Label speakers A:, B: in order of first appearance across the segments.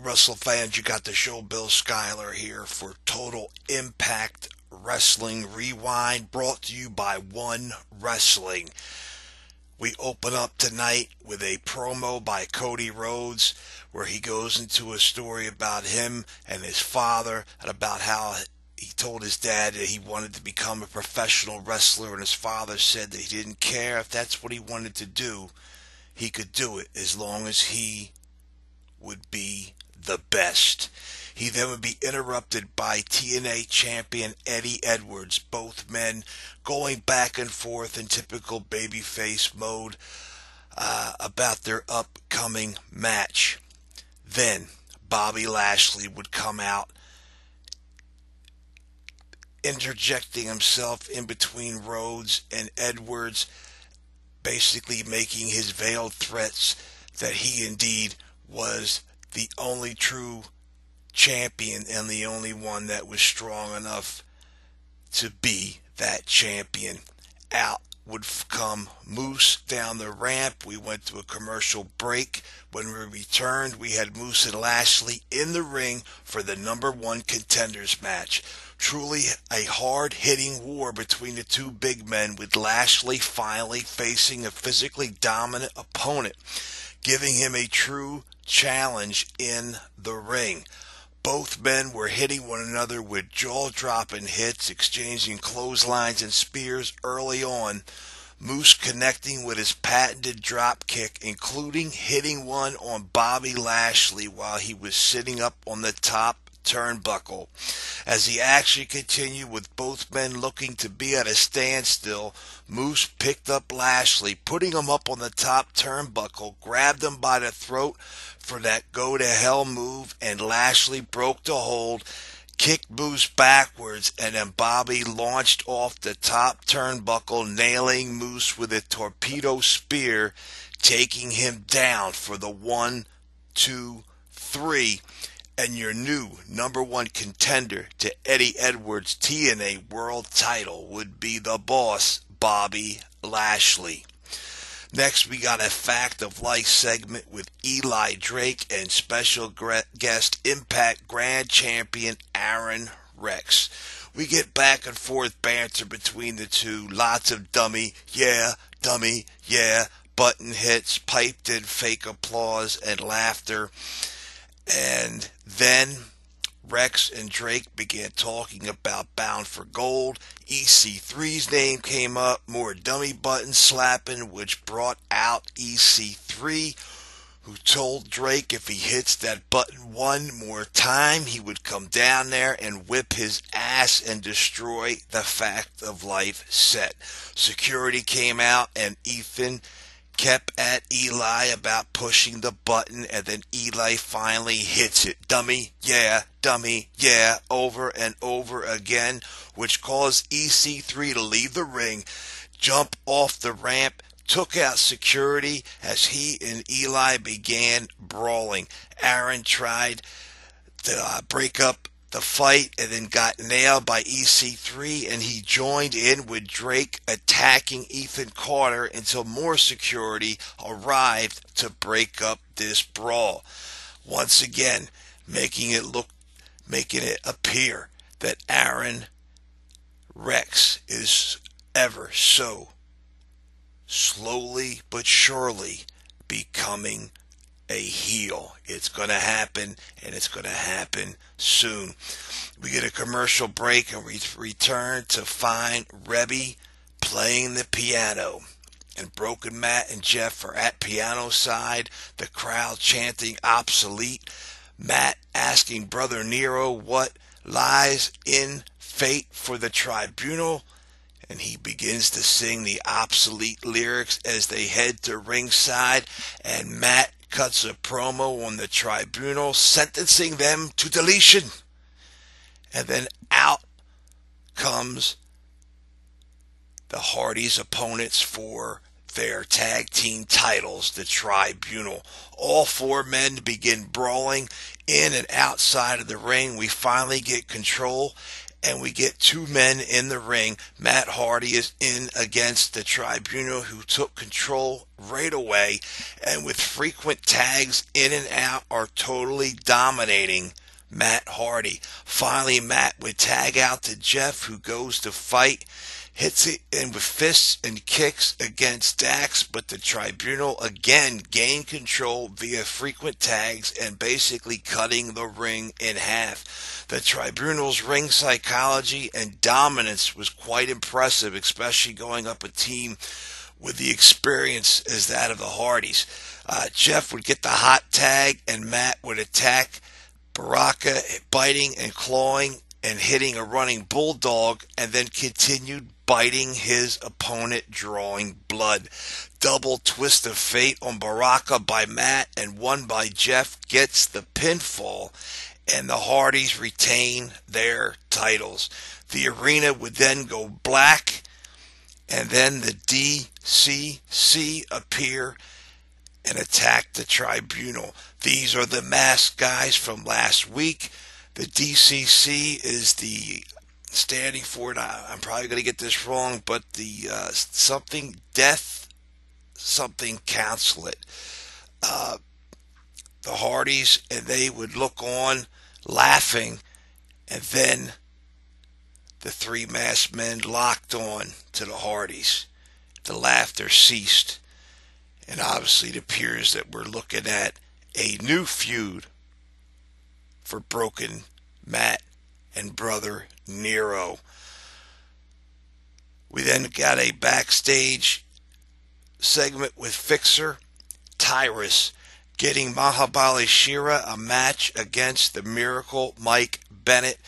A: Wrestle fans, you got the show Bill Schuyler here for Total Impact Wrestling Rewind, brought to you by One Wrestling. We open up tonight with a promo by Cody Rhodes where he goes into a story about him and his father and about how he told his dad that he wanted to become a professional wrestler, and his father said that he didn't care if that's what he wanted to do. He could do it as long as he would be the best. He then would be interrupted by TNA champion Eddie Edwards, both men going back and forth in typical babyface mode about their upcoming match. Then Bobby Lashley would come out, interjecting himself in between Rhodes and Edwards, basically making his veiled threats that he indeed was the only true champion and the only one that was strong enough to be that champion. Out would come Moose down the ramp. We went to a commercial break. When we returned, we had Moose and Lashley in the ring for the #1 contenders match. Truly a hard-hitting war between the two big men, with Lashley finally facing a physically dominant opponent, giving him a true challenge in the ring. Both men were hitting one another with jaw-dropping hits, exchanging clotheslines and spears early on. Moose connecting with his patented drop kick, including hitting one on Bobby Lashley while he was sitting up on the top turnbuckle. As the action continued, with both men looking to be at a standstill, Moose picked up Lashley, putting him up on the top turnbuckle, grabbed him by the throat for that go-to-hell move, and Lashley broke the hold, kicked Moose backwards, and then Bobby launched off the top turnbuckle, nailing Moose with a torpedo spear, taking him down for the 1, 2, 3. And your new #1 contender to Eddie Edwards' TNA World title would be the boss, Bobby Lashley. Next, we got a Fact of Life segment with Eli Drake and special guest Impact Grand Champion ARON Rex. We get back and forth banter between the two, lots of dummy, yeah, button hits, piped in fake applause and laughter. And then Rex and Drake began talking about Bound for Gold. EC3's name came up, more dummy button slapping, which brought out EC3, who told Drake if he hits that button one more time, he would come down there and whip his ass and destroy the Fact of Life set. Security came out, and Ethan kept at Eli about pushing the button, and then Eli finally hits it. Dummy, yeah, over and over again, which caused EC3 to leave the ring, jump off the ramp, took out security as he and Eli began brawling. ARON tried to break up the fight and then got nailed by EC3, and he joined in with Drake attacking Ethan Carter until more security arrived to break up this brawl. Once again, making it appear that ARON Rex is ever so slowly but surely becoming a heel. It's going to happen, and it's going to happen soon. We get a commercial break, and we return to find Rebby playing the piano. And Broken Matt and Jeff are at piano side, the crowd chanting obsolete. Matt asking Brother Nero what lies in fate for the tribunal, and he begins to sing the obsolete lyrics as they head to ringside, and Matt cuts a promo on the tribunal, sentencing them to deletion. And then out comes the Hardys' opponents for their tag team titles, the tribunal. All four men begin brawling in and outside of the ring. We finally get control, and we get two men in the ring. Matt Hardy is in against the Tribunal, who took control right away, and with frequent tags in and out are totally dominating Matt Hardy. Finally, Matt would tag out to Jeff, who goes to fight, hits it in with fists and kicks against Dax, but the Tribunal again gained control via frequent tags and basically cutting the ring in half. The Tribunal's ring psychology and dominance was quite impressive, especially going up a team with the experience as that of the Hardys. Jeff would get the hot tag, and Matt would attack Baraka, biting and clawing and hitting a running bulldog, and then continued biting his opponent, drawing blood. Double twist of fate on Baraka by Matt and one by Jeff gets the pinfall, and the Hardys retain their titles. The arena would then go black, and then the DCC appear and attack the Tribunal. These are the masked guys from last week. The DCC is the standing for it. I'm probably going to get this wrong, but the something death something consulate. The Hardys, and they would look on laughing, and then the three masked men locked on to the Hardys. The laughter ceased, and obviously it appears that we're looking at a new feud for Broken Matt and Brother Nero. We then got a backstage segment with Fixer Tyrus getting Mahabali Shera a match against the Miracle Mike Bennett,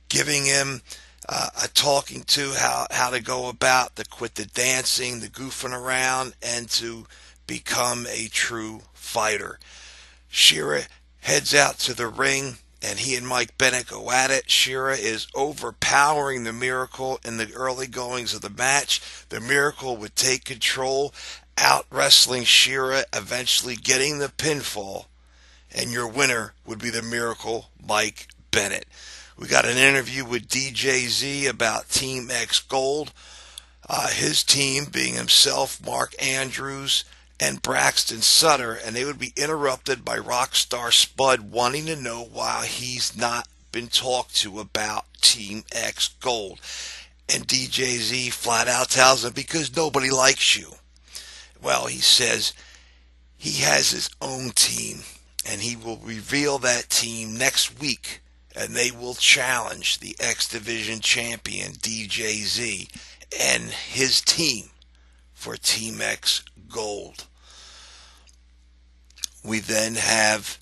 A: giving him a talking to how to go about to quit the dancing, the goofing around, and to become a true fighter. Shera heads out to the ring, and he and Mike Bennett go at it. Shera is overpowering the Miracle in the early goings of the match. The Miracle would take control, out wrestling Shera, eventually getting the pinfall, and your winner would be the Miracle Mike Bennett. We got an interview with DJZ about Team X Gold, his team being himself, Mark Andrews, and Braxton Sutter, and they would be interrupted by Rockstar Spud wanting to know why he's not been talked to about Team X Gold. And DJZ flat out tells him, because nobody likes you. Well, he says he has his own team, and he will reveal that team next week, and they will challenge the X Division champion DJZ and his team for Team X Gold. We then have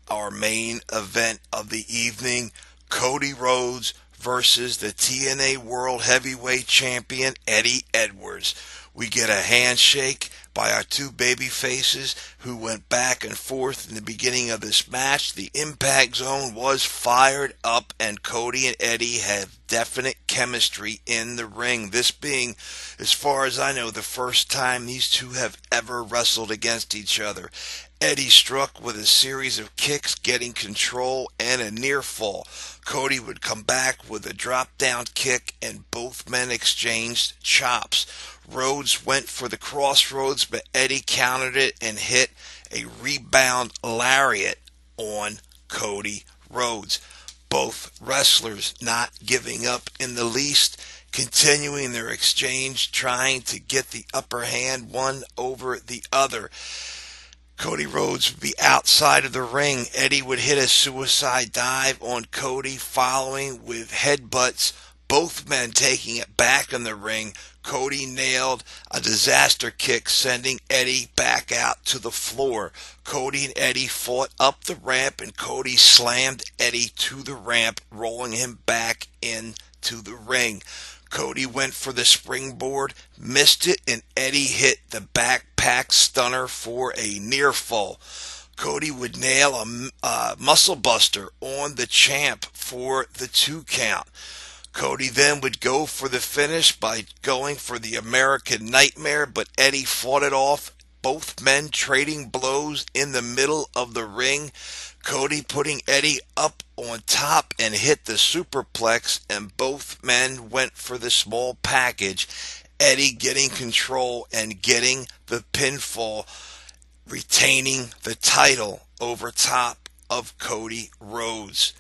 A: our main event of the evening, Cody Rhodes versus the TNA World Heavyweight Champion Eddie Edwards. We get a handshake by our two baby faces who went back and forth in the beginning of this match. The Impact Zone was fired up, and Cody and Eddie have definite chemistry in the ring. This being, as far as I know, the first time these two have ever wrestled against each other. Eddie struck with a series of kicks, getting control and a near fall. Cody would come back with a drop-down kick, and both men exchanged chops. Rhodes went for the crossroads, but Eddie countered it and hit a rebound lariat on Cody Rhodes. Both wrestlers not giving up in the least, continuing their exchange, trying to get the upper hand one over the other. Cody Rhodes would be outside of the ring. Eddie would hit a suicide dive on Cody, following with headbutts, both men taking it back in the ring. Cody nailed a disaster kick, sending Eddie back out to the floor. Cody and Eddie fought up the ramp, and Cody slammed Eddie to the ramp, rolling him back into the ring. Cody went for the springboard, missed it, and Eddie hit the backpack stunner for a near fall. Cody would nail a muscle buster on the champ for the 2 count. Cody then would go for the finish by going for the American Nightmare, but Eddie fought it off both men trading blows in the middle of the ring. Cody putting Eddie up on top and hit the superplex, and both men went for the small package. Eddie getting control and getting the pinfall, retaining the title over top of Cody Rhodes.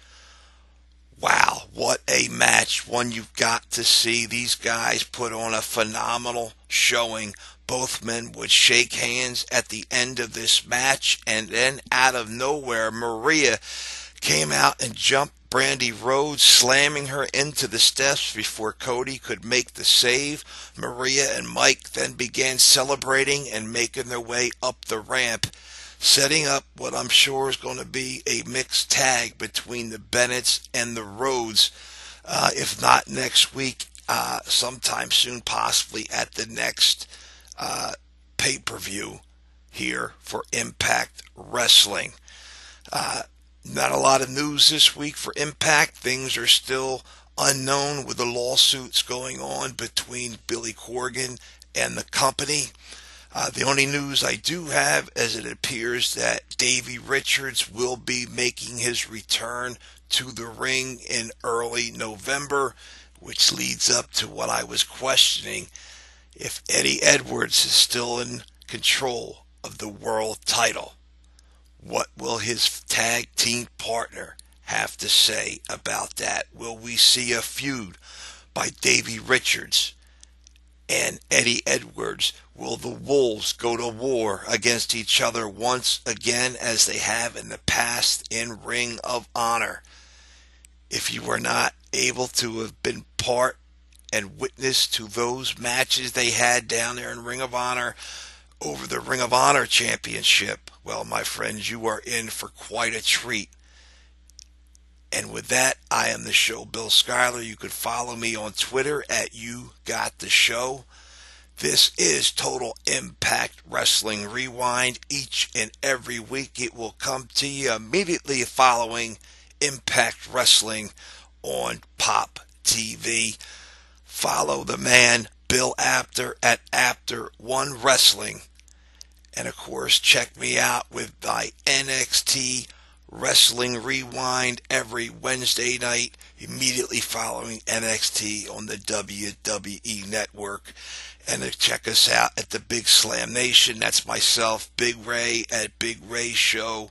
A: Wow, what a match. One you've got to see. These guys put on a phenomenal showing. Both men would shake hands at the end of this match, and then out of nowhere, Maria came out and jumped Brandy Rhodes, slamming her into the steps before Cody could make the save. Maria and Mike then began celebrating and making their way up the ramp, setting up what I'm sure is going to be a mixed tag between the Bennetts and the Rhodes, if not next week, sometime soon, possibly at the next pay-per-view here for Impact Wrestling. Not a lot of news this week for Impact. Things are still unknown with the lawsuits going on between Billy Corgan and the company. The only news I do have is it appears that Davey Richards will be making his return to the ring in early November, which leads up to what I was questioning, if Eddie Edwards is still in control of the world title. What will his tag team partner have to say about that? Will we see a feud by Davey Richards and Eddie Edwards? Will the Wolves go to war against each other once again as they have in the past in Ring of Honor? If you were not able to have been part and witness to those matches they had down there in Ring of Honor over the Ring of Honor Championship, well, my friends, you are in for quite a treat. And with that, I am the show, Bill Schuyler. You could follow me on Twitter at YouGotTheShow. This is Total Impact Wrestling Rewind. Each and every week it will come to you immediately following Impact Wrestling on Pop TV. Follow the man, Bill Apter, at Apter1 Wrestling. And of course, check me out with my NXT Wrestling Rewind every Wednesday night, immediately following NXT on the WWE Network. And to check us out at the Big Slam Nation. That's myself, Big Ray, at Big Ray Show.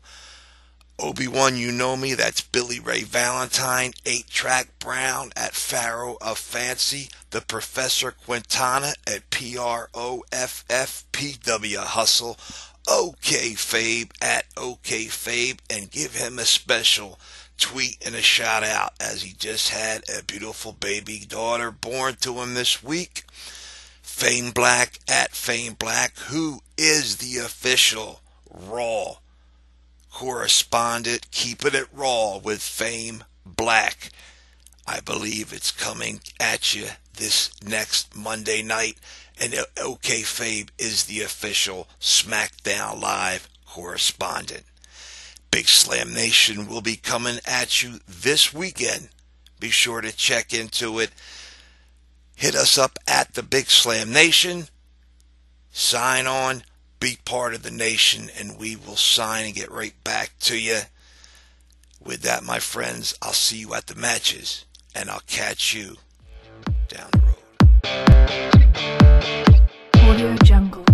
A: Obi-Wan, you know me, that's Billy Ray Valentine. 8-Track Brown at Pharaoh of Fancy. The Professor Quintana at PROFFPW Hustle. OKAYFABE at OKAYFABE, and give him a special tweet and a shout out as he just had a beautiful baby daughter born to him this week. FAMEBLACK at FAMEBLACK, who is the official Raw correspondent, keeping it raw with FAMEBLACK. I believe it's coming at you this next Monday night, and OKAYFABE is the official SmackDown Live correspondent. Big Slam Nation will be coming at you this weekend. Be sure to check into it. Hit us up at the Big Slam Nation. Sign on, be part of the nation, and we will sign and get right back to you. With that, my friends, I'll see you at the matches, and I'll catch you down the road.
B: Audio Jungle.